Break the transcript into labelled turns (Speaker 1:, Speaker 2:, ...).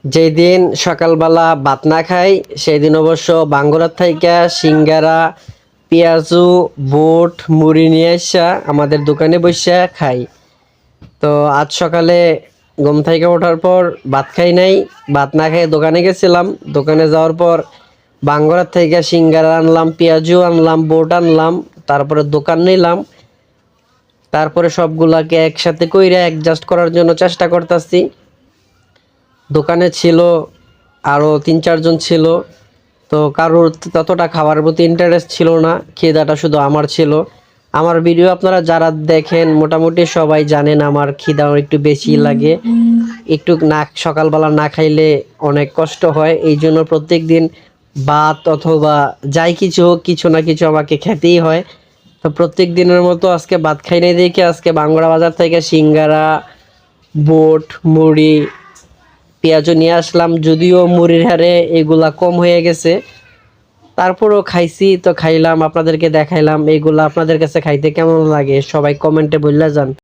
Speaker 1: যেই দিন সকালবেলা ভাত না খাই সেই দিন অবশ্য বাঙ্গুরার থাইকা সিঙ্গারা পেঁয়াজু বুট মুড়ি নিয়ে আসা আমাদের দোকানে বসে খাই। তো আজ সকালে ঘুম থেকে ওঠার পর ভাত খাই নাই, ভাত না খেয়ে দোকানে গেছিলাম। দোকানে যাওয়ার পর বাঙ্গুরার থেকে সিঙ্গারা আনলাম, পেঁয়াজু আনলাম, বুট আনলাম, তারপরে দোকান নিলাম। তারপরে সবগুলাকে একসাথে কইরা অ্যাডজাস্ট করার জন্য চেষ্টা করতেছি। দোকানে ছিল আরও ৩-৪ জন ছিল, তো কারোর ততটা খাবার প্রতি ইন্টারেস্ট ছিল না, খিদাটা শুধু আমার ছিল। আমার ভিডিও আপনারা যারা দেখেন মোটামুটি সবাই জানেন আমার খিদা একটু বেশি লাগে, একটু না সকালবেলা না খাইলে অনেক কষ্ট হয়। এই জন্য প্রত্যেক দিন ভাত অথবা যাই কিছু হোক কিছু না কিছু আমাকে খেতেই হয়। তো প্রত্যেক দিনের মতো আজকে ভাত খাই নাই দেখে আজকে বাঙ্গুরা বাজার থেকে সিঙ্গারা বুট মুড়ি পেঁয়াজও নিয়ে আসলাম। যদিও মুড়ির হারে এগুলা কম হয়ে গেছে, তারপরও খাইছি, তো খাইলাম, আপনাদেরকে দেখাইলাম। এগুলা আপনাদের কাছে খাইতে কেমন লাগে সবাই কমেন্টে বললে যান।